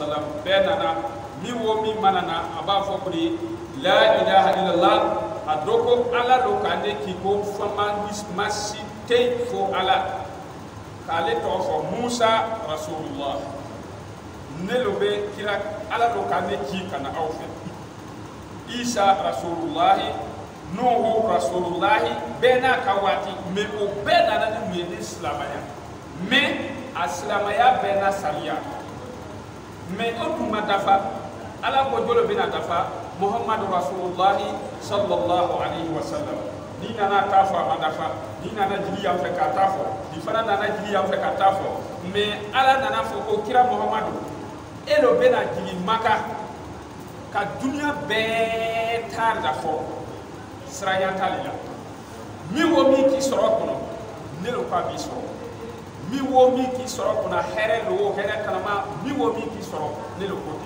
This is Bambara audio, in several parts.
wasallam benana mi wo mi manana aba fo kuri la ilaha illallah adoko ala lo kande ki ko fama masi te fo ala kale to fo Musa rasulullah nelobe kira ala lo kande ki kana awfe Isa rasulullah Nuhu rasulullah bena kawati me o bena na mu ni islamaya me aslamaya bena salia me o tuma dafa ala ko jolo bena dafa Muhammad rasulullah sallallahu alaihi wasallam ni nana tafa madafa ni nana jili ya feka tafo ni fana nana jili ya feka tafo me ala nana fo ko kira Muhammad elo bena jili maka ka dunya be tar da fo sraya talila mi wo mi ki soro kono ne lo pa bi soro mi wo mi ki soro kono here lo here kalama mi wo mi ki soro ne lo kote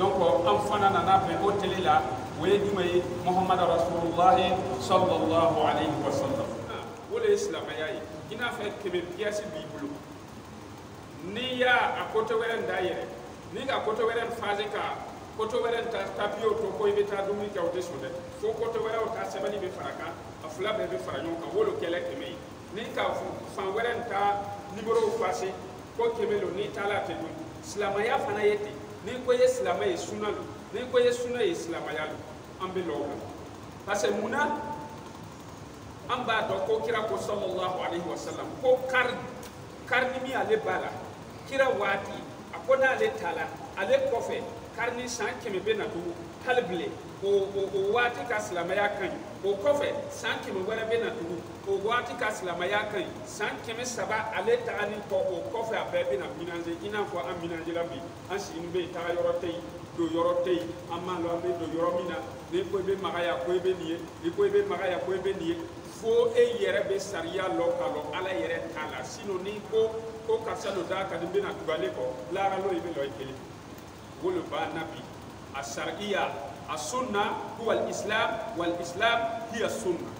donc am fana nana be hoteli la we dumay Muhammad rasulullah sallallahu alayhi wa sallam wala islam yayi ina fa kebe piasi bibulo ni ya akoto weren dayere ni ga akoto weren faze ka koto weren ta tapio to ko ibeta dumi ka ote sode fo koto weren ta sebani be faraka afula be faranyo ka wolo kele keme ni ka fan weren ta libero fase ko kemelo ni tala te dum islam ya fana yete ni ko ye silama ye sunna lo ni ko ye sunna ye silama ya lo ambe lo parce que muna amba do ko kira ko sallallahu alaihi wasallam ko karni mi ale bala kira wati akona ale tala ale kofe karni san keme be na do halble o wati ka silama ya kan o kofe san keme wala be na do o wati ka silama ya kan san keme saba ale taani ko o kofe abebe na minanje ina ko am minanje lambi an sin be ta yorotei do yorotei amma lo be do yoromina ne ko be magaya ko be niye ne ko be magaya ko be niye fo e yere be sariya lo kalo ala yere tala sino ni ko kasalo da ka de na tugale ko la ra lo ibe lo ikeli wolo ba nabi asariya as-sunna huwa al-islam wal-islam hiya as-sunna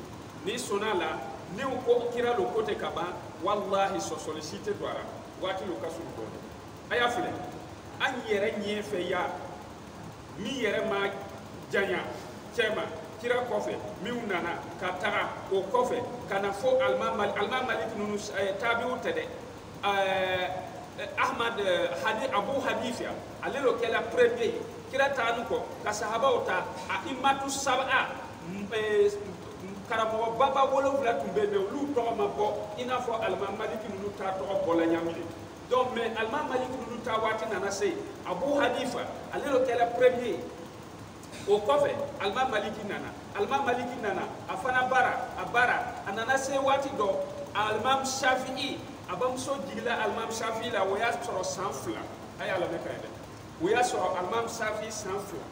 ni sunna la ni ko kira lo kote kaba wallahi so sollicite doara wati lo kasul do aya fule an yere nye fe ya mi yere ma janya chema kira kofe mi unana katara o kofe kana fo alma malik nunu tabiu tede ahmad hadi abu hadifa alelo kala premier kira tanu ko ka sahaba ota a imatu sab'a karamo baba wolo vla tumbe be lu to ma bo ina fo alma malik nunu ta to bola nyamile donc mais alma malik nunu ta wati nana sey abu hadifa alelo kala premier o kofe alma maliki nana afana bara anana se wati do almam shafi'i abam so jigla almam shafi'i la waya soro sanfla aya la meka ede waya soro almam shafi'i sanfla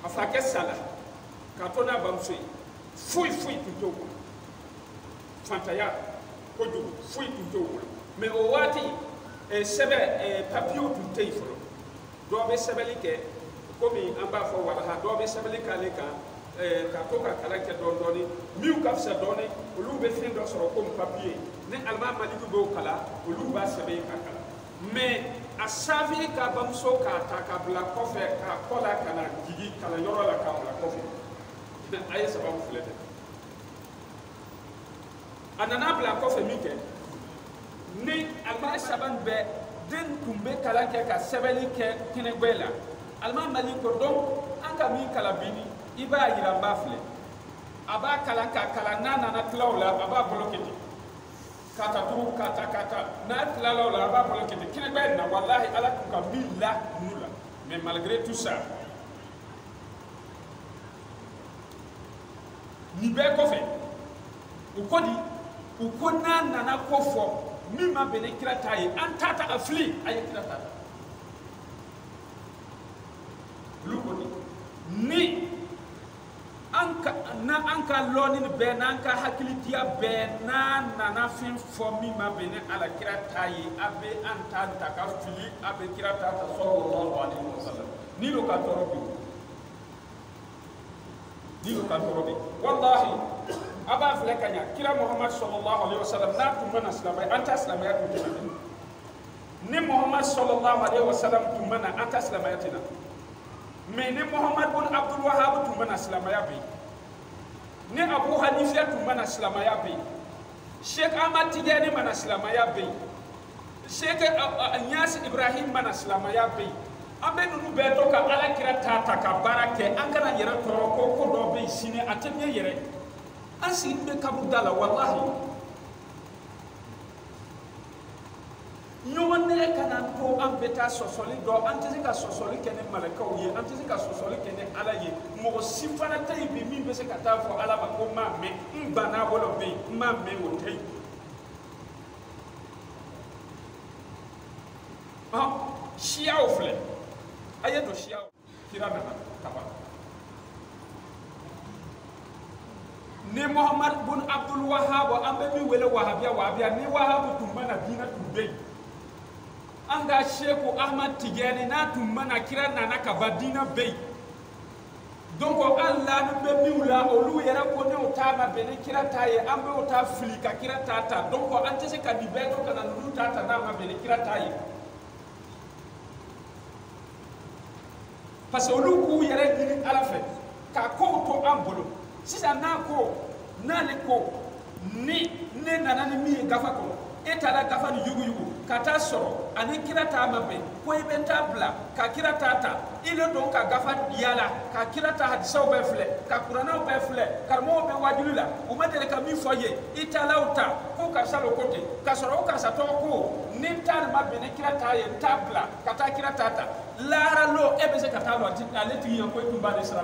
afake sala katona bam fui tuto fantaya kodu fui tuto mais o wati sebe papio tutei folo do be sebeli ke komi amba fo wala ha do be sabali kale kan ka to ka kala ke don doni miu ka fsa doni ulu be fin do soro comme papier ne alma maliku do kala ulu ba sabe ka kala mais asavi ka bam so ka ta ka bla kofe ka kola kana gigi kala yoro la ka bla kofe ne ayi sababu flete anana bla kofe mike ni alma saban be den tumbe kala ke ka sabali ke kine gwela alma maliko don anga mi kala bini iba yira bafle aba kala nana na tlawla aba bloketi kata turu kata na tlawla aba bloketi kine be na wallahi ala ku ka billa nula mais malgré tout ça ni be ko fe u ko nana ko fo mi ma bene kira tayi an tata afli ay kira tata ni anka loni be nanka hakilitia be na fin fomi ma bene ala kira tayi abe anta takafili abe kira tata sallallahu alaihi wasallam ni lo ka torobi wallahi aba flekanya kira Muhammad sallallahu alaihi wasallam na tumana islamai anta islamai ku ni Muhammad sallallahu alaihi wasallam tumana anta silamayatina mais ni Muhammad bin Abdul Wahhab tumana silamaya be ni Abu Hanifa tumana silamaya be Sheikh Ahmad Tijani mana silamaya be Sheikh Anyas Ibrahim mana silamaya be ambe nunu be to ka ala kira tata ka barake an kana yere toro ko do be sine atemye yere an sin be kabudala wallahi nyomane kana to an beta sosoli do an tisi ka sosoli kene malakaw ye an tisi ka sosoli kene ala ye mo sifana tay bi min be se ka ta fo ala ba ko ma me mbana wolo be ma me o tay shia ofle ayeto shia kira na taba ni Muhammad bin Abdul Wahhab ambe bi wele wahabia ni Wahhab tumana dina tumbe anga Sheikh Ahmad Tijani na tumana kira na kabadina bay donc Allah no be miula olu yera ko ne otama bene kira taye ambe ota flika kira tata donc ante se ka dibeto kana nulu tata na ma bene kira taye parce que olu ku yera dini ala fe ka ko to ambolo sisa na ko na le ko ni ne nanani mi gafa ko etala gafa ni yugu kata soro ani kira ta mabe ko ibenta bla ka kira tata ile don ka gafa yala ka kira ta hadisa be fle ka qur'ana be fle karmo be wajulula o madele ka mi foye itala uta ko ka salo kote ka soro ka sa to ko ni tar mabe ne kira ta ye tabla kata kira tata lara lo ebe se kata lo ale ti yan ko tumba de sala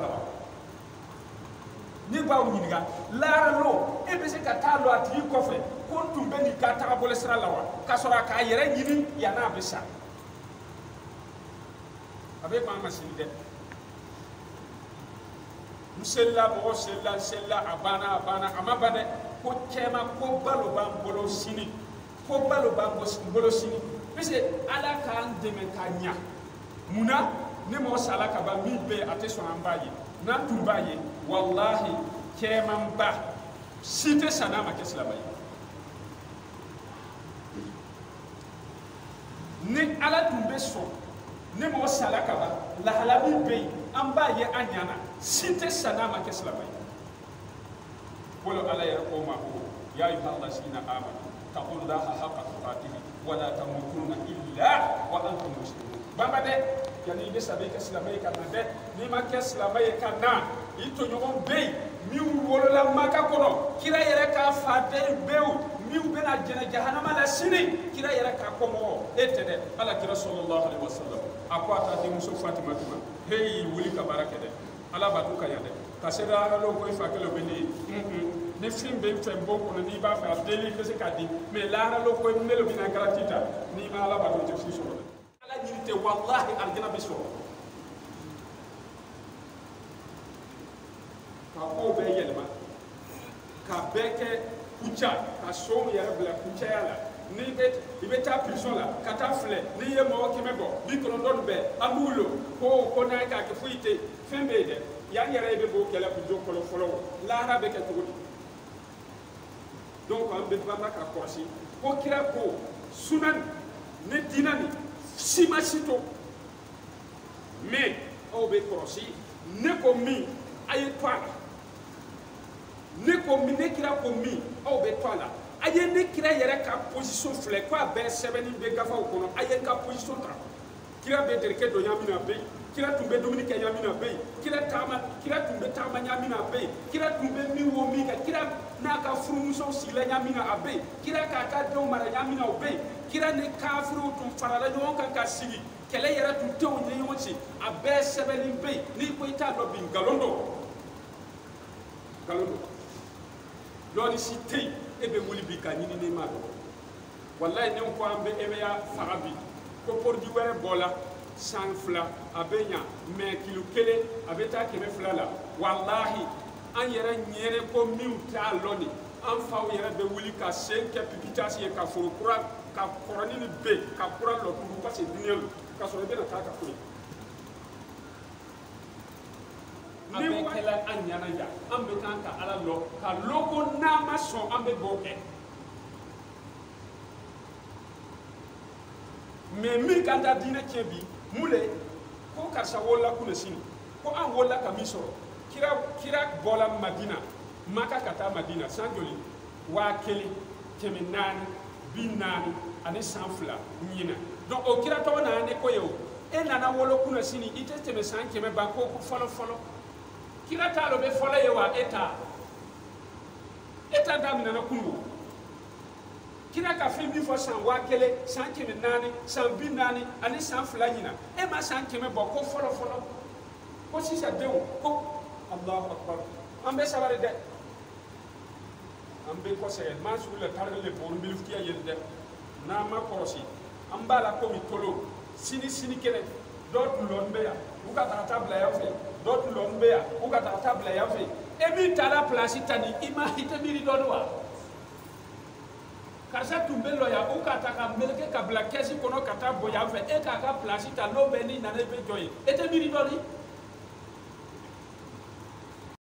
ni ba wuniga lara lo ebe se kata lo ati ko fe kuntum beni kata abole sira lawa kasora ka yere nyini ya na bisa abe ba masinde musella bo sella abana amabade ko kema ko balo bambolo sini bolo sini bise ala kan deme kanya muna ne mo sala ka ba mi be ate so ambaye nan tumbaye wallahi kema mba site sanama keslamaye ni ala tumbe so ne mo sala ka ba la halabi be ambaye anyana site sanama keslamaye wala ala ya ko ma ko ya ayyuhallazina amanu taqullaha haqqa tuqatih wa la tamutunna illa wa antum muslimun bambade yani be sabe keslamaye kana de ni ma keslamaye kana ito nyogon be mi wolola maka kono kira yere ka fade bew mi bena jena jahannama la sini kira yere ka komo etede ala kira sallallahu alaihi wasallam akwata de muso fatima tuma hey wuli ka baraka de ala batu ka yade kasera lo ko fa kelo beni ne film be tembo ko ni ba fa deli be se kadi mais la lo ko melo bina gratita ni ma ala batu je fi so ala nyirite wallahi aljana be so ka ko be yelma ka beke kucha ka so yere bla kucha yala ni bet ibeta prison la kata fle ni ye mo kimebo bi ko don be amulo ko na ka ke fuite fembe de ya yere be bo kala bu jokolo folo la ha be ke tugo donc on be bamba ka korsi ko kira ko sunan ne dinani simasito mais o be korsi ne ko mi ay twala ne ko mi ne kira ko mi o be twala aye ne kira yere ka position fle ko be sebeni be gafa ko no aye ka position tra kira be derke do yamina be kira tumbe Dominique yamina be kira tumbe tama yamina be kira tumbe mi wo mi ka kira na ka furumuso sila yamina abe kira ka do mara yamina obe kira ne ka furu tum farala yon ka sigi kele yere tum tew ne yonchi abe sebeni be ni ko ita do bin galondo lodi sitei ebe wuli bi ka nyini ne ma do wallahi ne ko ambe ebe ya farabi ko pordi were bola san fla abenya me kilo kele abeta keme fla la wallahi an yere nyere ko miuta loni an fa yere be wuli ka sen ke pipitasi ka furu kura ka koroni ni be ka kura lo ku ba se dinelu ka so be na ta ka kuri abe kala anyana ya ambe tanka ala lo ka logo na maso ambe boke mais min kan da dina kebi mule ko karsa wolla kuna sini ko an wolla ka mi soro kira bola madina maka kata madina sanjoli wa kele kemi nani bin nani ani sanfla nyina donc o kira to na ne ko yo e nana wolo kuna sini ite teme san keme banko ko folo kira talo be folo ye wa eta dam nana kungo kira ka fi bi fo san wa kele san keme nani san bin nani ani sanfla nyina e ma san keme bo ko folo ko si sa dewo ko Allahu akbar ambe sabare de ambe ko se ma su le tarle le bon bil ftiya yelde na ma korosi ambala ko mi tolo sini kene dot lombe ya uka tabla ya fe dot lombe ya uka tabla ya fe e bi tala place tani ima hite miri dodwa kasa tumbelo ya uka taka melke kabla kesi kono kata boya fe e ka place ta lombe ni na ne be joyi e te miri dodi